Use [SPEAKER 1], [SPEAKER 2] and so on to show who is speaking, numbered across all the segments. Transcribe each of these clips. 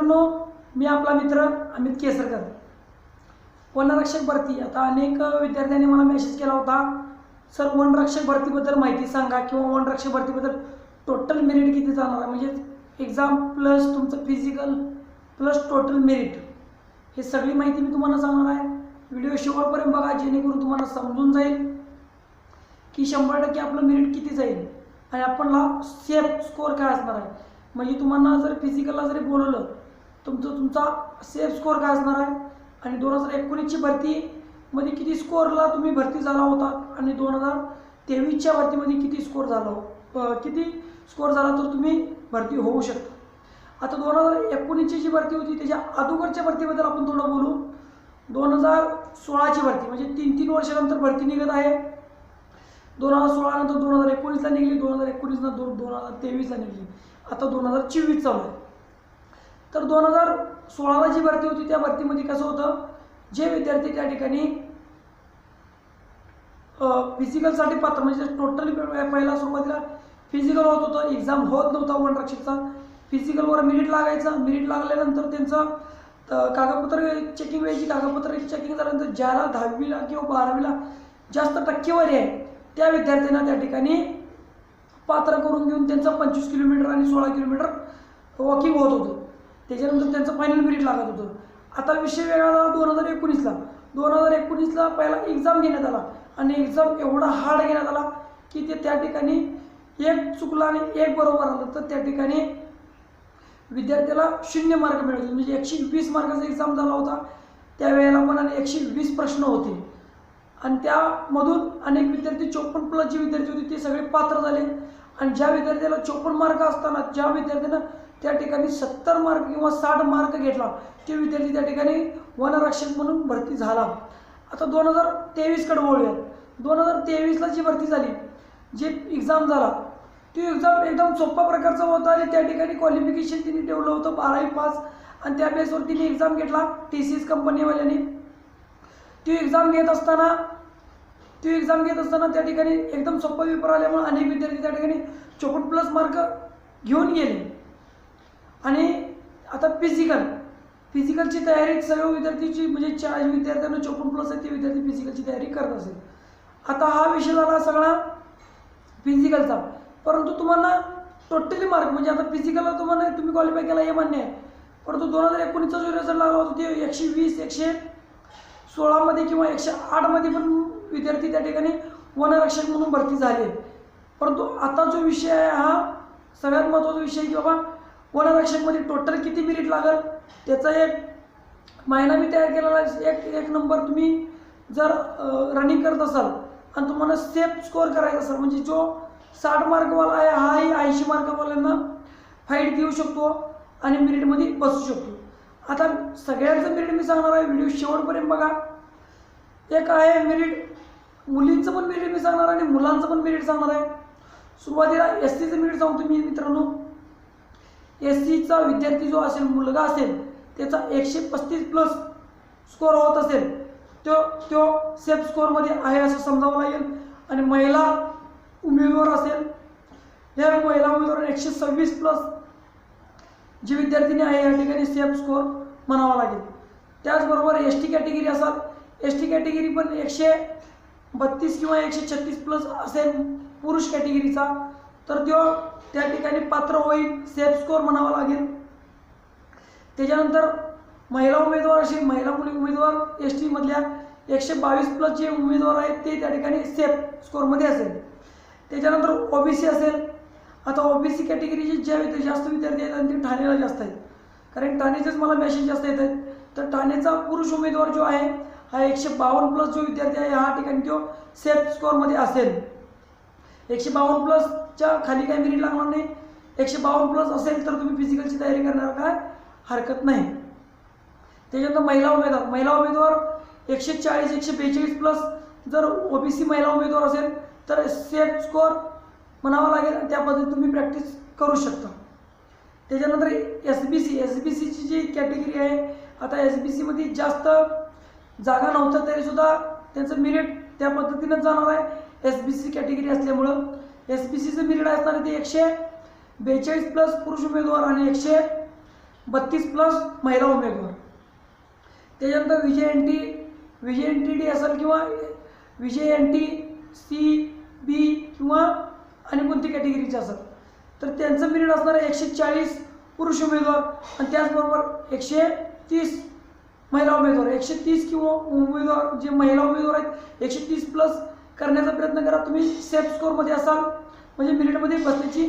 [SPEAKER 1] मित्रांनो, मी आपला मित्र अमित केसरकर. वनरक्षक भरती. आता अनेक विद्यार्थ्यांनी मला मेसेज केला होता, सर वनरक्षक भरतीबद्दल माहिती सांगा किंवा वनरक्षक भरतीबद्दल टोटल मेरिट किती जाणार आहे, म्हणजे एक्झाम प्लस तुमचं फिजिकल प्लस टोटल मेरिट, हे सगळी माहिती मी तुम्हाला सांगणार आहे. व्हिडिओ शेवटपर्यंत बघा, जेणेकरून तुम्हाला समजून जाईल की 100% आपलं मेरिट किती जाईल आणि आपणला सेफ स्कोअर काय असणार आहे. म्हणजे तुम्हाला जर फिजिकलला जरी बोलवलं तुमचा सेफ स्कोअर काय असणार आहे आणि 2019ची भरतीमध्ये किती स्कोअरला तुम्ही भरती झाला होता आणि 2023च्या भरतीमध्ये किती स्कोअर झाला, किती स्कोअर झाला तर तुम्ही भरती होऊ शकता. आता 2019ची जी भरती होती त्याच्या अगोदरच्या भरतीबद्दल आपण थोडं बोलू. 2016ची भरती म्हणजे 3 वर्षानंतर भरती निघत आहे. 2016 नंतर 2019ला निघली, 2019 नंतर 2023ला निघली, आता 2024 चालू आहे. तर 2016ला जी भरती होती त्या भरतीमध्ये कसं होतं, जे विद्यार्थी त्या ठिकाणी फिजिकलसाठी पात्र म्हणजे टोटली पहिला सुरुवातीला फिजिकल होत होतं, एक्झाम होत नव्हता वनरक्षकचा. फिजिकलवर मेरिट लागायचं, मेरिट लागल्यानंतर त्यांचं कागदपत्र चेकिंग व्हायची. कागदपत्र चेकिंग झाल्यानंतर ज्याला 10वीला किंवा 12वीला जास्त टक्केवारी आहे त्या विद्यार्थ्यांना त्या ठिकाणी पात्र करून घेऊन त्यांचं 25 किलोमीटर आणि 16 किलोमीटर वॉकिंग होत होतं. त्याच्यानंतर त्यांचं फायनल मेरिट लागत होतं. आता विषय वेगळा झाला 2019ला. 2019ला पहिला एक्झाम घेण्यात आला आणि एक्झाम एवढा हार्ड घेण्यात आला की ते त्या ठिकाणी एक चुकला आणि एक बरोबर आलं तर त्या ठिकाणी विद्यार्थ्याला 0 मार्क मिळाले. म्हणजे 120 मार्काचा एक्झाम झाला होता त्यावेळेला पण आणि 120 प्रश्न होते आणि त्यामधून अनेक विद्यार्थी 54+ जे विद्यार्थी होते ते सगळे पात्र झाले. आणि ज्या विद्यार्थ्याला 54 मार्क असताना ज्या विद्यार्थ्यानं त्या ठिकाणी 70 मार्क किंवा 60 मार्क घेतला ते विद्यार्थी त्या ठिकाणी वनरक्षक म्हणून भरती झाला. आता 2023कडे वळूया. 2023ला जी भरती झाली, जे एक्झाम झाला तो एक्झाम एकदम सोपा प्रकारचा होता आणि त्या ठिकाणी क्वालिफिकेशन तिने ठेवलं होतं 12वी पास आणि त्या बेसवर तिने एक्झाम घेतला TCS कंपनीवाल्याने. ती एक्झाम घेत असताना त्या ठिकाणी एकदम सोपा पेपर आल्यामुळे अनेक विद्यार्थी त्या ठिकाणी 54+ मार्क घेऊन गेले. आणि आता फिजिकलची तयारी सर्व विद्यार्थीची म्हणजे 40 विद्यार्थ्यांना 54+ आहे ते विद्यार्थी फिजिकलची तयारी करत असेल. आता हा विषय झाला सगळा फिजिकलचा. परंतु तुम्हाला टोटली मार्क म्हणजे आता फिजिकलला तुम्हाला तुम्ही क्वालिफाय केला हे मान्य आहे, परंतु 2019चा जो रिझल्ट लागला होता ते 120, 116 मध्ये किंवा 108 मध्ये पण विद्यार्थी त्या ठिकाणी वनरक्षक म्हणून भरती झाले. परंतु आता जो विषय आहे हा सगळ्यात महत्त्वाचा विषय की बाबा वनरक्षकमध्ये टोटल किती मेरिट लागेल त्याचा एक महिना मी तयार केलेला. एक नंबर तुम्ही जर रनिंग करत असाल आणि तुम्हाला सेफ स्कोअर करायचा असेल म्हणजे जो 60 मार्कवाला आहे हाही 80 मार्कवाल्यांना फाईट देऊ शकतो आणि मेरिटमध्ये बसू शकतो. आता सगळ्यांचं मेरिट मी सांगणार आहे, व्हिडिओ शेवटपर्यंत बघा. एक आहे मेरिट मुलींचं पण मेरिट मी सांगणार आणि मुलांचं पण मेरिट सांगणार आहे. सुरुवातीला SCचं मेरिट सांगतो मी मित्रांनो. SCचा विद्यार्थी जो असेल, मुलगा असेल, त्याचा 135+ स्कोअर होत असेल तो सेफ स्कोअरमध्ये आहे असं समजावं लागेल. आणि महिला उमेदवार असेल, या महिला उमेदवार 126+ जी विद्यार्थिनी आहे या ठिकाणी सेफ स्कोअर म्हणावा लागेल. त्याचबरोबर ST कॅटेगरी असाल, ST कॅटेगरी पण 132 किंवा 136+ असेल पुरुष कॅटेगरीचा तर तो त्या ठिकाणी पात्र होईल, सेफ स्कोअर म्हणावा लागेल. त्याच्यानंतर महिला उमेदवार असेल, महिला मुली उमेदवार ST मधल्या 122+ जे उमेदवार आहेत ते त्या ठिकाणी सेफ स्कोअरमध्ये असेल. त्याच्यानंतर OBC असेल. आता OBC कॅटेगरीचे जास्त विद्यार्थी आहेत आणि ते ठाण्याला जास्त आहेत, कारण ठाण्याचेच मला मेसेज जास्त येत आहेत. तर ठाण्याचा पुरुष उमेदवार जो आहे हा 152+ जो विद्यार्थी आहे हा ठिकाणी तो सेफ स्कोअरमध्ये असेल. 152+च्या खाली काही मेरिट लागणार नाही. 152+ असेल तर तुम्ही फिजिकलची तयारी करणार काय हरकत नाही. त्याच्यानंतर महिला उमेदवार 140, 142+ जर OBC महिला उमेदवार असेल तर सेफ स्कोअर म्हणावा लागेल. त्या पद्धतीने तुम्ही प्रॅक्टिस करू शकता. त्याच्यानंतर SBCची जी कॅटेगरी आहे, आता SBCमध्ये जास्त जागा नव्हत्या तरीसुद्धा त्यांचं मेरिट त्या पद्धतीनं जाणार आहे. SBC कॅटेगरी असल्यामुळं SBCचं मेरिट असणार ते 142+ पुरुष उमेदवार आणि 32 प्लस महिला उमेदवार. त्याच्यानंतर विजय एन टी डी असेल किंवा विजय एन टी सी बी किंवा आणि कोणती कॅटेगरीचे असेल तर त्यांचं मेरिट असणार आहे 140 पुरुष उमेदवार आणि त्याचबरोबर 130 महिला उमेदवार. 130 किंवा उमेदवार जे महिला उमेदवार आहेत 130 प्लस करण्याचा प्रयत्न करा. तुम्ही सेफ स्कोअरमध्ये असाल म्हणजे मेरिटमध्ये बसण्याची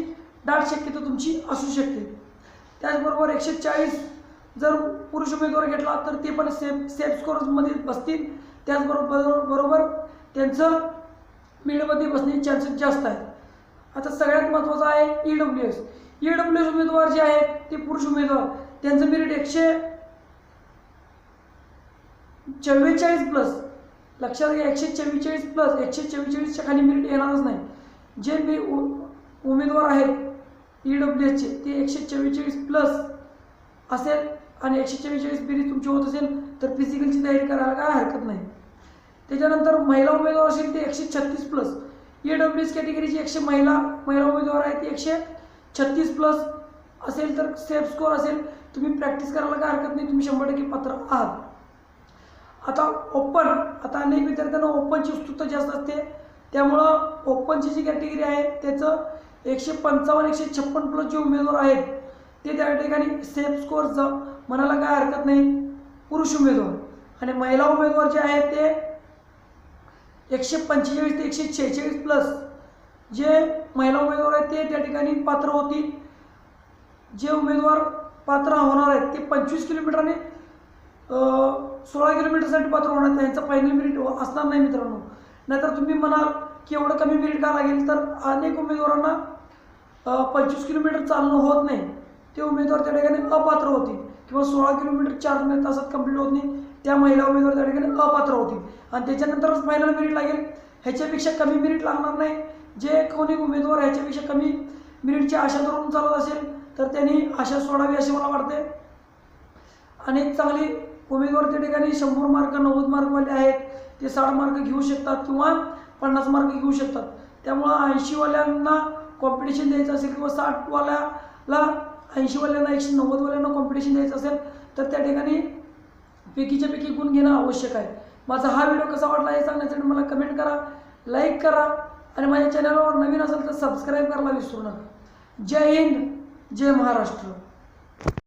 [SPEAKER 1] दाट शक्यता तुमची असू शकते. त्याचबरोबर 140 जर पुरुष उमेदवार घेतला तर ते पण सेफ स्कोअरमध्ये बसतील. त्याचबरोबर त्यांचं मेरिटमध्ये बसण्याचे चान्सेस जास्त आहेत. आता सगळ्यात महत्त्वाचं आहे EWS. EWS उमेदवार जे आहेत ते पुरुष उमेदवार त्यांचं मेरिट 144 प्लस. लक्षात घ्या 144 प्लस. 144च्या खाली मेरिट येणारच नाही. जे उमेदवार आहेत EWSचे ते 144 प्लस असेल आणि 144 बेरीज तुमची होत असेल तर फिजिकलची तयारी करायला काय हरकत नाही. त्याच्यानंतर महिला उमेदवार असेल ते 136 प्लस. EWS कॅटेगरीची 100 महिला उमेदवार आहेत ते 136 प्लस असेल तर सेफ स्कोअर असेल. तुम्ही प्रॅक्टिस करायला काय हरकत नाही. तुम्ही 100% पात्र आहात. आता आता अनेक विद्यार्थ्यांना ओपनची उत्सुकता जास्त असते. त्यामुळं ओपनची जी कॅटेगरी आहे त्याचं 155-156 प्लस जे उमेदवार आहेत ते त्या ठिकाणी सेफ स्कोअर म्हणायला काय हरकत नाही पुरुष उमेदवार. आणि महिला उमेदवार जे आहेत ते 145 ते 146 प्लस जे महिला उमेदवार आहेत ते त्या ठिकाणी पात्र होतील. जे उमेदवार पात्र होणार आहेत ते 25 किलोमीटर आणि 16 किलोमीटरसाठी पात्र होणार आहेत. त्यांचं फायनल मेरिट असणार नाही मित्रांनो. नाहीतर तुम्ही म्हणाल की एवढं कमी मेरिट का लागेल तर अनेक उमेदवारांना 25 किलोमीटर चालणं होत नाही. ते उमेदवार त्या ठिकाणी अपात्र होतील किंवा 16 किलोमीटर 4 तासात कंप्लीट होत नाही. त्या महिला उमेदवार त्या ठिकाणी अपात्र होतील आणि त्याच्यानंतरच फायनल मेरिट लागेल. ह्याच्यापेक्षा कमी मेरिट लागणार नाही. जे कोणी उमेदवार ह्याच्यापेक्षा कमी मेरिटची आशा धरून चालत असेल तर त्यांनी आशा सोडावी असे मला वाटते. अनेक चांगली उमेदवार त्या ठिकाणी 100 मार्क 90 मार्कवाले आहेत ते 60 मार्क घेऊ शकतात किंवा 50 मार्क घेऊ शकतात. त्यामुळं 80वाल्यांना कॉम्पिटिशन द्यायचं असेल किंवा 60वाल्याला 80वाल्यांना 190वाल्यांना कॉम्पिटिशन द्यायचं असेल तर त्या ठिकाणी पैकीच्या पैकी गुण घेणं आवश्यक आहे. माझा हा व्हिडिओ कसा वाटला हे सांगण्यासाठी मला कमेंट करा, लाईक करा आणि माझ्या चॅनलवर नवीन असेल तर सबस्क्राईब करायला विसरू नका. जय हिंद, जय महाराष्ट्र.